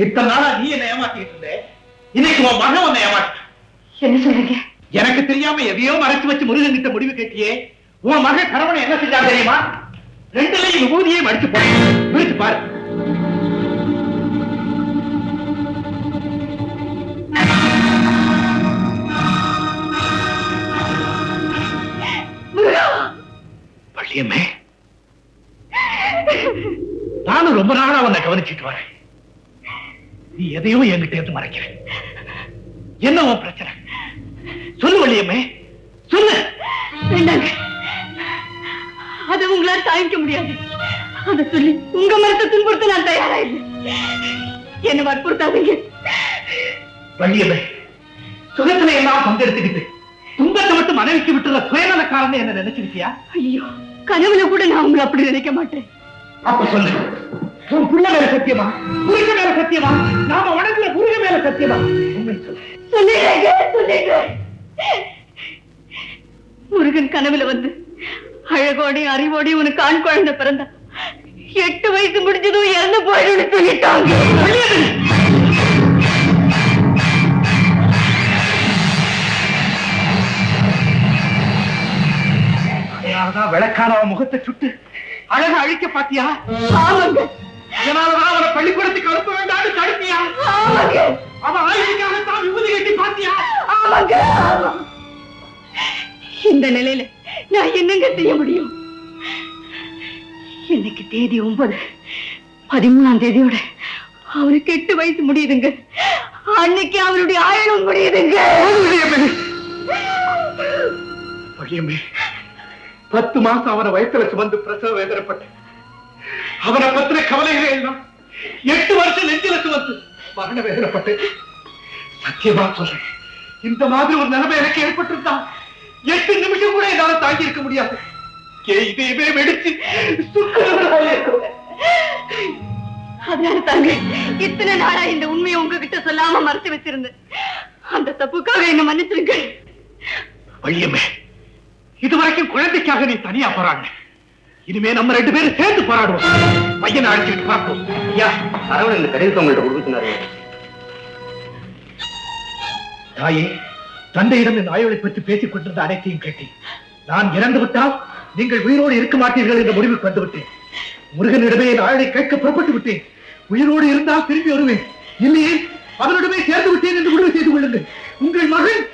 இத்தனை நாளா நீ என்ன ஏமாத்திட்டு இருந்த, இன்னைக்கு உன் மகன் உன்னை ஏமாற்ற. என்ன சொல்றீங்க? எனக்கு தெரியாம எதையோ மறைச்சு வச்சு முருகன் கிட்ட முடிவு கேட்டியே. உன் மகன் கணவனை என்ன செஞ்சா தெரியுமா? ரெண்டுலையும் விபூதியை மடிச்சு போய் பாரு. பள்ளியம்மே, நானும் ரொம்ப நாளா உன்னை கவனிச்சுட்டு வரேன். நீ எதையோ என்கிட்ட இருந்து மறைக்கிற. என்ன உன் பிரச்சனை? சொல்லு வள்ளியம்மே, சொல்லு. வேண்டாங்க, அதை உங்களால் தாங்கிக்க முடியாது. அதை சொல்லி உங்க மரத்தை துன்புறுத்த நான் தயாரா இல்லை. என்ன வற்புறுத்தாதீங்க. வள்ளியம்மே, சுகத்துல எல்லாம் பங்கெடுத்துக்கிட்டு துன்பத்தை மட்டும் மனைவிக்கு விட்டுற சுயநலக்காரன்னு என்ன நினைச்சிருக்கியா? ஐயோ, கனவுல கூட நான் உங்களை அப்படி நினைக்க மாட்டேன். அப்ப சொல்லு, உன் பிள்ளை மேல சத்தியமா, முருக மேல சத்தியமா, நாம உடம்புல முருக மேல சத்தியமா? முருகன் கனவுல வந்து அழகோடி அறிவோடி உனக்கு ஆண் குழந்தை பிறந்தா 8 வயசு முடிஞ்சதும் இறந்து போயிடும் சொல்லிட்டாங்க. விளக்கான முகத்தை சுட்டு அழக அழிக்க பாத்தியா? ஆமாங்க. அதனாலதான் அவனை பள்ளிக்கூடத்துக்கு அனுப்ப வேண்டாம்னு தடுப்பியா? ஆமாங்க. அவன் ஆயுதக்காகத்தான் விபூதி கட்டி பாத்தியா? ஆமாங்க. இந்த நிலையில நான் என்னங்க செய்ய முடியும்? இன்னைக்கு தேதி 9, 13ஆம் தேதியோட அவருக்கு 8 வயசு முடியுதுங்க. அன்னைக்கு அவருடைய ஆயுளும் முடியுதுங்க. 10 மாசம் அவனை வயிற்றுல சுமந்து பிரசவ வேதனைப்பட்டு அவனை பத்திர கவலைகளே எல்லாம் 8 வருஷம் நெஞ்சில சுமந்து மரண வேதனைப்பட்டு. சத்தியமா சொல்றேன், இந்த மாதிரி ஒரு நிலைமை எனக்கு ஏற்பட்டிருந்தா 8 நிமிஷம் கூட என்னால தாங்கி இருக்க முடியாது. இதயமே வெடிச்சு அதனால தாங்க இத்தனை நாளா இந்த உண்மையை உங்ககிட்ட சொல்லாம மறைச்சு வச்சிருந்தேன். அந்த தப்புக்காக என்ன மன்னிச்சிருங்க. வள்ளியம்மே, இதுவரைக்கும் குழந்தைக்காக நீ தனியா போராடு. இனிமே நம்ம 2 பேரும் சேர்ந்து போராடுவோம். பையனை அழைச்சிட்டு பார்ப்போம். ஐயா, அரவணன் இந்த கடிதத்தை உங்கள்கிட்ட கொடுத்துனாரு. தாயே, தந்தையிடம் இந்த ஆய்வுகளை பற்றி பேசிக் கொண்டிருந்த அனைத்தையும் கேட்டேன். நான் இறந்து விட்டால் நீங்கள் உயிரோடு இருக்க மாட்டீர்கள் என்ற முடிவுக்கு வந்து விட்டேன். முருகனிடமே என் ஆயுளை கேட்க புறப்பட்டு விட்டேன். உயிரோடு இருந்தால் திரும்பி வருவேன், இல்லையே அவனிடமே சேர்ந்து விட்டேன் என்று முடிவு செய்து கொள்ளுங்கள். உங்கள் மகன்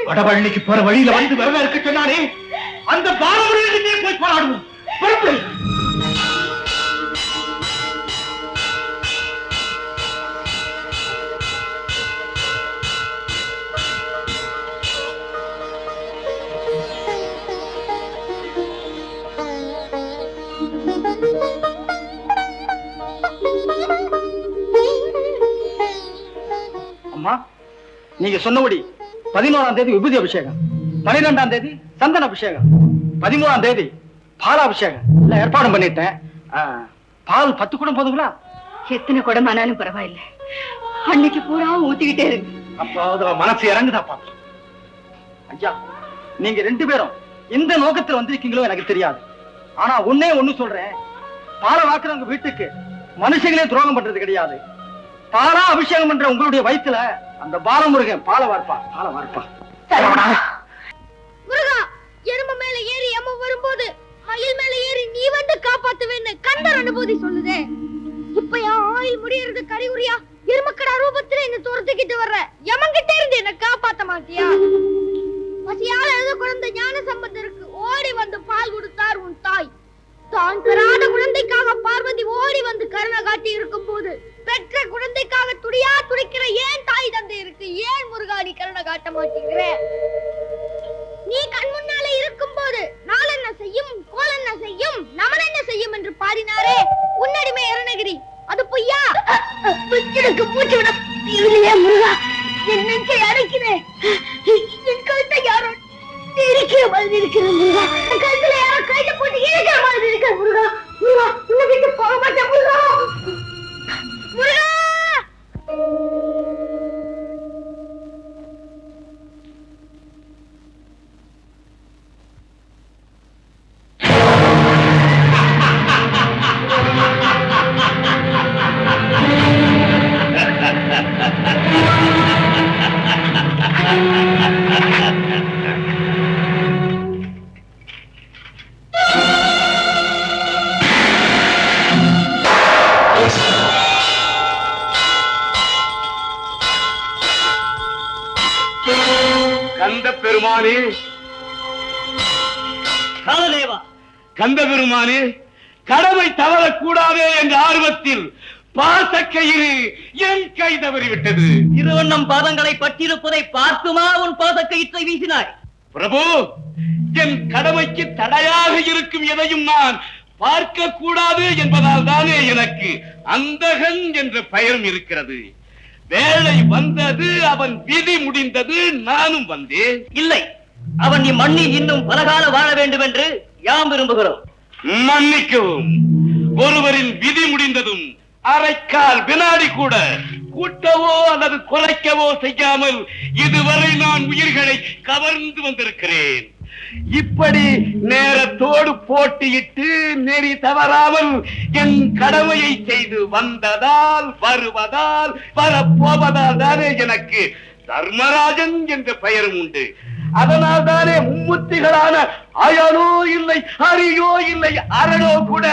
வடபழனிக்கு போற வழியில வந்து வரல இருக்க சொன்னானே, அந்த பாலமுறையிலே போய் போராடுவோம். புறப்படு. அம்மா, நீங்க சொன்னபடி 11ஆம் தேதி விபூதி அபிஷேகம், 12ஆம் தேதி சந்தன அபிஷேகம், 13ஆம் தேதி பாலாபிஷேகம் எல்லாம் ஏற்பாடு பண்ணிட்டேன். பால் 10 குடம் போதுங்களா? எத்தனை குடம் ஆனாலும் பரவாயில்ல, அன்னைக்கு பூரா ஊத்திக்கிட்டே இருக்கு. அப்போ மனசு இறங்குதாப்பா. ஐயா, நீங்க 2 பேரும் எந்த நோக்கத்தில் வந்திருக்கீங்களோ எனக்கு தெரியாது. ஆனா ஒண்ணு சொல்றேன், பாலை வாக்குறவங்க வீட்டுக்கு மனுஷங்களே துரோகம் பண்றது கிடையாது. பாலா அபிஷேகம் பண்ற உங்களுடைய வயிற்றுல அந்த பாலமுருகன் பாலை வார்ப்பா. முருகா, எறும்பு மேல ஏறி அம்மா வரும்போது மயில் மேல ஏறி நீ வந்து காப்பாத்துவேன்னு கந்தர் அனுபூதி சொல்லுதே. இப்ப என் ஆயில் முடியறது கரிகுரியா எருமக்கடா ரூபத்துல என்ன துரத்துக்கிட்டு வர்ற யமன்கிட்ட இருந்து என்ன காப்பாத்த மாட்டியா? பசியால எழுத குழந்தை ஞான சம்பந்தருக்கு ஓடி வந்து பால் கொடுத்தார் உன் தாய். தான் பெறாத குழந்தைக்காக பார்வதி ஓடி வந்து கருணை காட்டி இருக்கும் போது பெற்ற குழந்தைக்காக துடியா துடிக்கிற ஏன் தாய் தந்தை இருக்கு? ஏன் முருகா நீ கருணை காட்ட மாட்டேங்கிற? நீ கண் முன்னாலே இருக்கும் போது நாள் என்ன செய்யும், கோல் என்ன செய்யும், நமன் என்ன செய்யும் என்று பாடினாரே உன்னடிமை அருணகிரி, அது பொய்யா? மூச்சு விட இல்லையே முருகா, என் நெஞ்சை அடைக்கிறேன். என் கழுத்தை யாரோ இருக்கிற மாதிரி இருக்கிற முருகா, என் கழுத்துல யாரோ கையில போட்டு இருக்கிற மாதிரி இருக்கிற முருகா. முருகா, உன்னை விட்டு போக மாட்டேன் முருகா. முருகா, கந்த பெருமானே, காலதேவா, கந்த பெருமானே, கடமை தவறக்கூடாதே என்ற ஆர்வத்தில் பாசக்கயிறு என் கை தவறிவிட்டது. திருவண்ணம் பாதங்களை பற்றியிருப்பதை பார்த்துமா உன் பாதக்கயிற்றை வீசினாய்? பிரபு, என் கடமைக்கு தடையாக இருக்கும் எதையும் நான் பார்க்க கூடாது என்பதால் தானே எனக்கு அந்தகன் என்ற பெயரும் இருக்கிறது. வேலை வந்தது, அவன் விதி முடிந்தது, நானும் வந்தேன். இல்லை, அவன் இம்மண்ணில் இன்னும் பலகால வாழ வேண்டும் என்று யாம் விரும்புகிறோம். மன்னிக்கவும், ஒருவரின் விதி முடிந்ததும் அரைக்கால் வினாடி கூட கூட்டவோ அல்லது குறைக்கவோ செய்யாமல் இதுவரை நான் உயிர்களை கவர்ந்து வந்திருக்கிறேன். இப்படி நேரத்தோடு போட்டியிட்டு நெறி தவறாமல் என் கடமையை செய்து வந்ததால், வருவதால், வரப்போவதால் தானே எனக்கு தர்மராஜன் என்ற பெயரும் உண்டு. அதனால் தானே மும்மூர்த்திகளான அயனோ இல்லை, ஹரியோ இல்லை, அரணோ கூட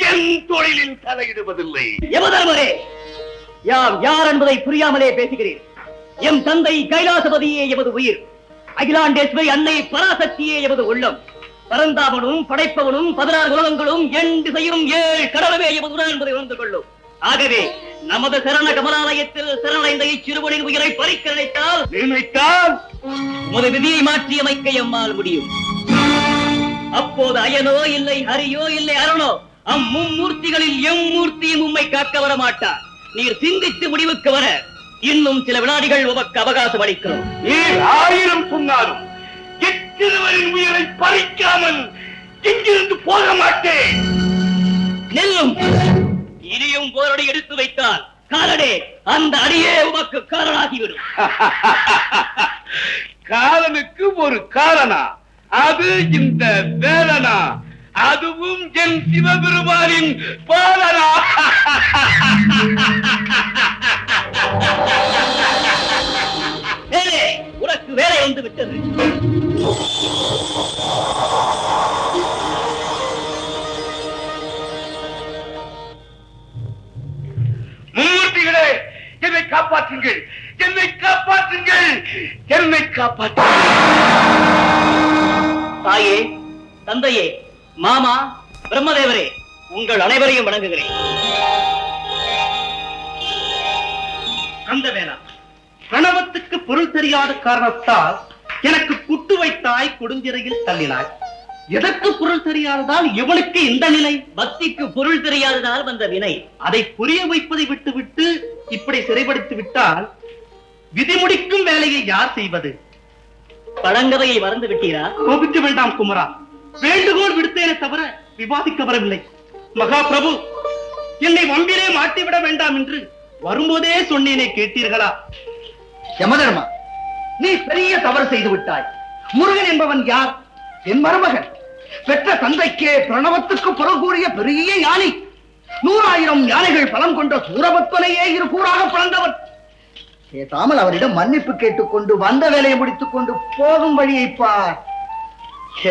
என் தொழிலில் தலையிடுவதில்லை. யமதர்மரே, யாம் யார் என்பதை புரியாமலே பேசுகிறேன். எம் தந்தை கைலாசபதியே எமது உயிர், அகிலாண்டேஸ்வரி அன்னை பராசக்தியே எமது உள்ளம். பரந்தாமனும் படைப்பவனும் 16 உலகங்களும் என் திசையும் 7 கடவுளே எமது உடன் என்பதை உணர்ந்து கொள்ளும். ஆகவே நமது சரண கமலாலயத்தில் சரணடைந்த இச்சிறுவனின் உயிரை பறிக்க நினைத்தால் உமது விதியை மாற்றி அமைக்க எம்மால் முடியும். அப்போது அயனோ இல்லை, ஹரியோ இல்லை, அரணோ, அம்மும்மூர்த்திகளில் எம்மூர்த்தியும் உம்மை காக்க வர மாட்டார். நீர் சிந்தித்து முடிவுக்கு வர இன்னும் சில வினாடிகள் உமக்கு அவகாசம் அளிக்கிறோம். நீர் 1000 சொன்னாலும் இச்சிறுவரின் உயிரை பறிக்காமல் இங்கிருந்து போக மாட்டேன். நெல்லும் இனியும் போரடி எடுத்து வைத்தால் காலனே, அந்த அடியே உமக்கு காரணாகிவிடும். காலனுக்கு ஒரு காரணா? அது இந்த வேலனா? அதுவும் என் சிவபெருமானின் பாலனா? வேலே, உனக்கு வேலை வந்து விட்டது. மும்மூர்த்திகளே, என்னை காப்பாற்றுங்கள், என்னை காப்பாற்றுங்கள், என்னை காப்பாற்றுங்கள். தாயே, தந்தையே, மாமா, பிரம்மதேவரே, உங்கள் அனைவரையும் வணங்குகிறேன். கந்தவேலா, பிரணவத்துக்கு பொருள் தெரியாத காரணத்தால் எனக்கு குட்டு வைத்தாய், கொடுஞ்சிறையில் தள்ளினாய். எதற்கு பொருள் தெரியாததால் இவனுக்கு இந்த நிலை? பக்திக்கு பொருள் தெரியாததால் வந்த வினை. அதை புரிய வைப்பதை விட்டுவிட்டு இப்படி சிறைப்படுத்தி விட்டால் விதி முடிக்கும் வேலையை யார் செய்வது? பழங்கதையை மறந்து விட்டீரா? கோபிக்க வேண்டாம் குமரா, வேண்டுகோள் விடுத்தேனே தவிர விவாதிக்க வரவில்லை. மகா பிரபு, என்னை வம்பிலே மாட்டிவிட வேண்டாம் என்று வரும்போதே சொன்னேனே, கேட்டீர்களா? யமதர்மா, நீ பெரிய தவறு செய்து விட்டாய். முருகன் என்பவன் யார்? என் மருமகன். பெற்ற தந்தைக்கே பிரணவத்துக்கு பொருள் கூறிய பெரிய யானை. 100,000 யானைகள் பலம் கொண்ட சூரபத்மனையே 2 கூறாக பிளந்தவன். பேசாமல் அவரிடம் மன்னிப்பு கேட்டுக்கொண்டு வந்த வேலையை முடித்துக் கொண்டு போகும் வழியை பார்.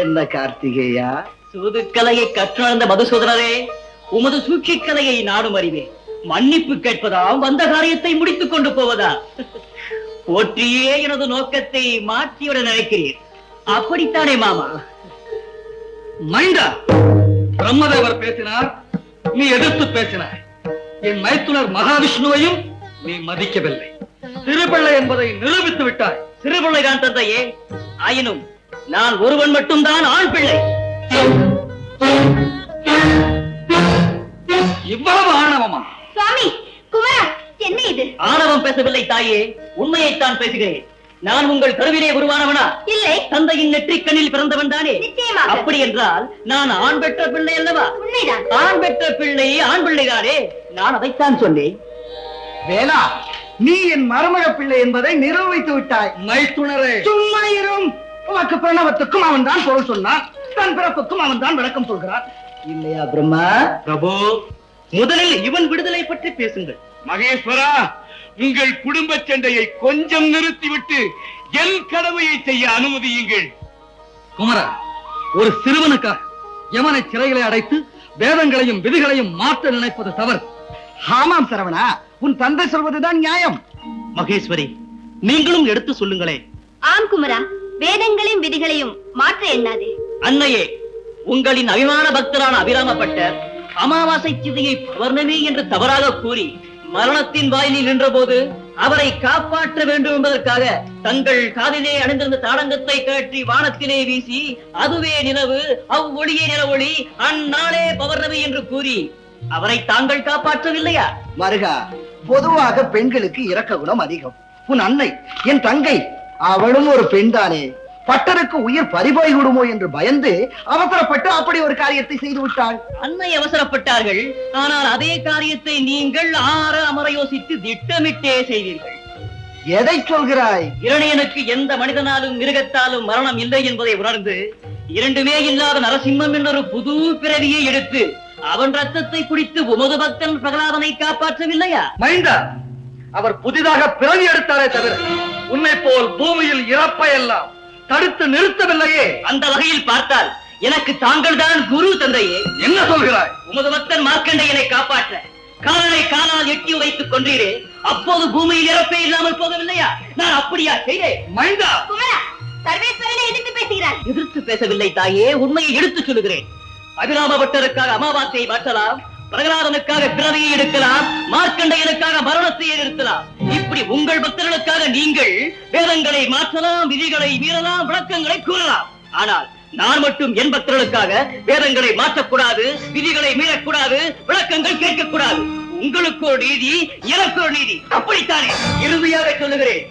என்ன கார்த்திகேயா? சூதுக்கலையை கற்றுணர்ந்த மதுசூதனரே, உமது சூழ்ச்சிக்கலையை நானும் அறிவேன். மன்னிப்பு கேட்பதா, வந்த காரியத்தை முடித்துக் கொண்டு போவதா? போற்றியே எனது நோக்கத்தை மாற்றிவிட நினைக்கிறேன். அப்படித்தானே மாமா? மைண்டா, பிரம்மதேவர் பேசினார், நீ எதிர்த்து பேசினாய். என் மைத்துனர் மகாவிஷ்ணுவையும் நீ மதிக்கவில்லை. சிறுபிள்ளை என்பதை நிரூபித்து விட்டாய். சிறுபிள்ளைதான் தந்தையே, ஆயினும் நான் ஒருவன் மட்டும்தான் ஆண் பிள்ளை. இவ்வளவு ஆணவமா? சுவாமி, குமரா, என்ன இது? ஆணவம் பேசவில்லை தாயே, உண்மையைத்தான் பேசுகிறேன். நான் உங்கள் கருவிலே உருவானவனா? இல்லை. தந்தையின் நெற்றிக்கண்ணில் பிறந்தவன் தானே? நிச்சயமாக. அப்படி என்றால் நான் ஆண் பெற்ற பிள்ளை அல்லவா? உண்மைதான். ஆண் பெற்ற பிள்ளை ஆண் பிள்ளைதானே? நான் அதைத்தான் சொன்னேன். வேலா, நீ என் மருமக பிள்ளை என்பதை நிரூபித்து விட்டாய். மைத்துணரே, சும்மா இரும். உனக்கு பிரணவத்துக்கும் அவன் தான் பொருள் சொன்னான், தன் பிறப்புக்கும் அவன் தான் விளக்கம் சொல்கிறான். இல்லையா பிரம்மா? பிரபு, முதலில் இவன் விடுதலை பற்றி பேசுங்கள். மகேஸ்வரா, உங்கள் குடும்ப சண்டையை கொஞ்சம் நிறுத்திவிட்டு என் கடமையை செய்ய அனுமதியுங்கள். குமரா, ஒரு சிறுவனுக்காக யமனை சிறைகளை அடைத்து வேதங்களையும் விதிகளையும் மாற்ற நினைப்பது தவறு. ஆமாம் சரவணா, உன் தந்தை சொல்வதுதான் நியாயம். மகேஸ்வரி, நீங்களும் எடுத்து சொல்லுங்களே. ஆம் குமரா, வேதங்களையும் விதிகளையும் மாற்ற எண்ணாதே. அன்னையே, உங்களின் அபிமான பக்தரான அபிராமப்பட்டர் அமாவாசை சிதையை பௌர்ணமி என்று தவறாக கூறி மரணத்தின் வாயிலில் நின்ற போது அவரை காப்பாற்ற வேண்டும் என்பதற்காக தங்கள் காதிலே அணிந்திருந்த தாடங்கத்தை கழற்றி வானத்திலே வீசி அதுவே நிலவு, அவ்வொளியே நிலவொளி, அந்நாளே பௌர்ணமி என்று கூறி அவரை தாங்கள் காப்பாற்றவில்லையா? மருகா, பொதுவாக பெண்களுக்கு இரக்க குணம் அதிகம். உன் அன்னை, என் தங்கை, அவளும் ஒரு பெண்தானே. பட்டருக்கு உயிர் பறிபோய் விடுமோ என்று பயந்து அவசரப்பட்டு அப்படி ஒரு காரியத்தை செய்து விட்டாள். அன்னை அவசரப்பட்டார்கள், ஆனால் அதே காரியத்தை நீங்கள் ஆற அமர யோசித்து திட்டமிட்டே செய்தீர்கள். எதை சொல்கிறாய்? இரணியனுக்கு எந்த மனிதனாலும் மிருகத்தாலும் மரணம் இல்லை என்பதை உணர்ந்து இரண்டுமே இல்லாத நரசிம்மம் என்றொரு புது பிறவியை எடுத்து அவன் ரத்தத்தை குடித்து உமது பக்தன் பிரகலாதனை காப்பாற்றவில்லையா? மைந்தா, அவர் புதிதாக பிறவி எடுத்தாரே தவிர உன்னை போல் பூமியில் இறப்பை எல்லாம் தடுத்து நிறுத்தவில்லையே. அந்த வகையில் பார்த்தால் எனக்கு தாங்கள் தான் குரு தந்தையே. என்ன சொல்கிறாய்? உமது பக்தன் மார்க்கண்டையனை காப்பாற்ற காலனை காலால் எட்டி வைத்துக் கொன்றீரே, அப்போது பூமியில் இறப்பே இல்லாமல் போகவில்லையா? நான் அப்படியா செய்தேன்? மைந்தா, குமரா, சர்வேஸ்வரனை எதிர்த்து பேசுகிறார். எதிர்த்து பேசவில்லை தாயே, உண்மையை எடுத்துச் சொல்லுகிறேன். அபிராமபட்டருக்காக அமாவாசையை மாற்றலாம், பிரகலாதனுக்காக பிறவியை எடுக்கலாம், மார்க்கண்டையனுக்காக மரணத்தை நிறுத்தலாம். இப்படி உங்கள் பக்தர்களுக்காக நீங்கள் வேதங்களை மாற்றலாம், விதிகளை மீறலாம், விளக்கங்களை கூறலாம். ஆனால் நான் மட்டும் என் பக்தர்களுக்காக வேதங்களை மாற்றக்கூடாது, விதிகளை மீறக்கூடாது, விளக்கங்கள் கேட்கக்கூடாது. உங்களுக்கு ஒரு நீதி, எனக்கு ஒரு நீதி. அப்படித்தானே? இறுதியாக சொல்லுகிறேன்,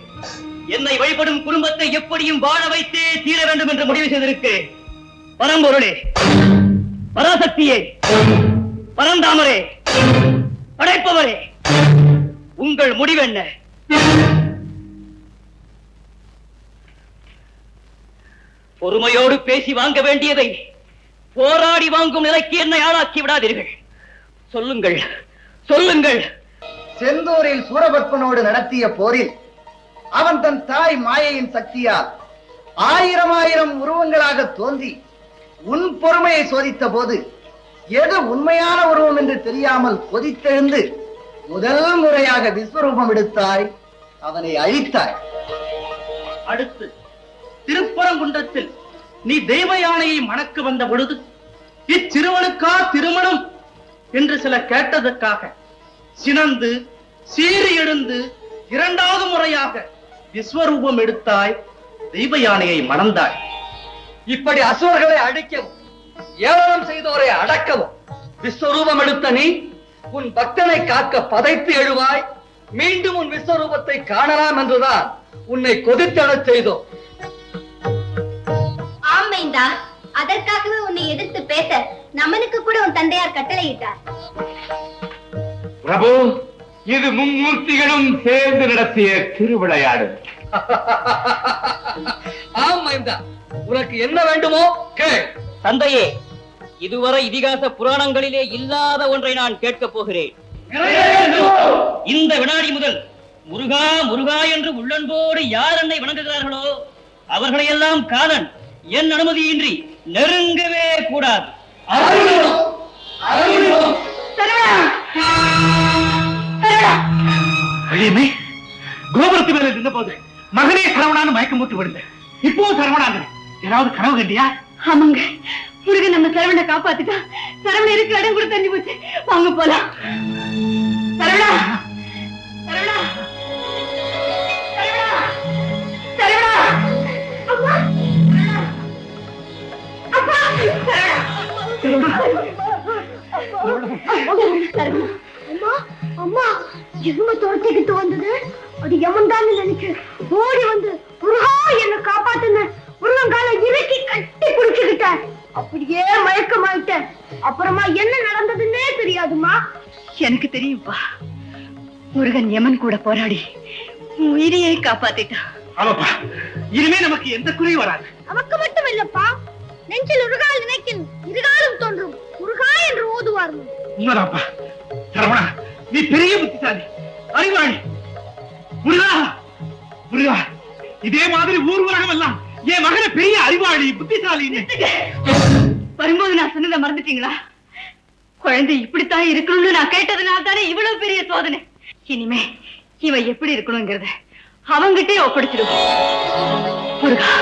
என்னை வழிபடும் குடும்பத்தை எப்படியும் வாழ வைத்தே தீர வேண்டும் என்று முடிவு செய்திருக்கிறேன். பரம்பொருளே, பராசக்தியே, பரந்தாமரே, படைப்பவரே, உங்கள் முடிவென்ன? பொறுமையோடு பேசி வாங்க வேண்டியதை போராடி வாங்கும் நிலைக்கு என்னை ஆளாக்கி விடாதீர்கள். சொல்லுங்கள், சொல்லுங்கள். செந்தூரில் சூரபத்மனோடு நடத்திய போரில் அவன் தன் தாய் மாயையின் சக்தியால் 1000 உருவங்களாக தோன்றி உன் பொறுமையை சோதித்த போது எது உண்மையான உருவம் என்று தெரியாமல் கொதித்தெழுந்து முதல் முறையாக விஸ்வரூபம் எடுத்தாய், அவனை அழித்தாய். அடுத்து திருப்பரங்குன்றத்தில் நீ தெய்வ யானையை மணக்க வந்த பொழுது இச்சிறுவனுக்கா திருமணம் என்று சில கேட்டதற்காக சினந்து சீறி எழுந்து 2வது முறையாக விஸ்வரூபம் எடுத்தாய், தெய்வ யானையை மணந்தாய். இப்படி அசுரர்களை அழிக்கவும் ஏளனம் செய்தோரை அடக்கவும் விஸ்வரூபம் எடுத்த நீ உன் பக்தனை காக்க பதைத்து எழுவாய். மீண்டும் உன் விஸ்வரூபத்தை காணலாம் என்றுதான் உன்னை கொதித்தெழச் செய்தோம். ஆமைந்தா, அதற்காகவே உன்னை எதிர்த்து பேச நமனுக்கு கூட உன் தந்தையார் கட்டளையிட்டார். பிரபு, இது மும்மூர்த்திகளும் சேர்ந்து நடத்திய திருவிளையாடு. ஆம் மைந்தா, உனக்கு என்ன வேண்டுமோ கேள். தந்தையே, இதுவரை இதிகாச புராணங்களிலே இல்லாத ஒன்றை நான் கேட்கப் போகிறேன். இந்த வினாடி முதல் முருகா முருகா என்று உள்ளன்போடு யார் என்னை வணங்குகிறார்களோ அவர்களையெல்லாம் காலன் என் அனுமதியின்றி நெருங்கவே கூடாது. கோபுரத்து மேல இருந்த போது மகனே சரவணான்னு மயக்கம் போட்டு விடுந்தேன். இப்போ சரவணாங்க ஏதாவது கனவு கண்டியா? ஆமாங்க, முருகன் நம்ம சரவணை காப்பாத்திட்டா. சரவணை இருக்கு இடம் கூட தண்ணி போச்சு. வாங்க போலாம். சரவணா, சரவணா, சரவணா, சரவணா, அம்மா, அப்பா, அம்மா, அம்மா, எருமை துரத்திக்கிட்டு வந்தது அது யமன் தான் நினைச்சு ஓடி வந்து முருகா என்ன காப்பாத்துன முருகங்கால இறுக்கி கட்டி பிடிச்சுக்கிட்டேன். அப்படியே மயக்கமாயிட்டேன். அப்புறமா என்ன நடந்ததுன்னே தெரியாதுமா. எனக்கு தெரியும்பா, முருகன் யமன் கூட போராடி உயிரையே காப்பாத்திட்டான். ஆமாப்பா, இனிமே நமக்கு எந்த குறையும் வராது. நமக்கு மட்டும் இல்லப்பா, நெஞ்சில் உருகால் நினைக்கும் இருகாலும் தோன்றும் முருகா என்று ஓதுவார். உண்மைதான்ப்பா. சரவணா, நீ பெரிய புத்திசாலி, அறிவாளி. முருகா, முருகா, இதே மாதிரி ஊர் உலகம் எல்லாம் என் மகனை பெரிய அறிவாளி புத்திசாலி. வரும்போது நான் சொன்னதை மறந்துட்டீங்களா? குழந்தை இப்படித்தான் இருக்கணும்னு நான் கேட்டதுனால தானே இவ்வளவு பெரிய சோதனை. இனிமே இவன் எப்படி இருக்கணுங்கிறத அவங்கிட்டே ஒப்படைச்சிடுவோம். முருகா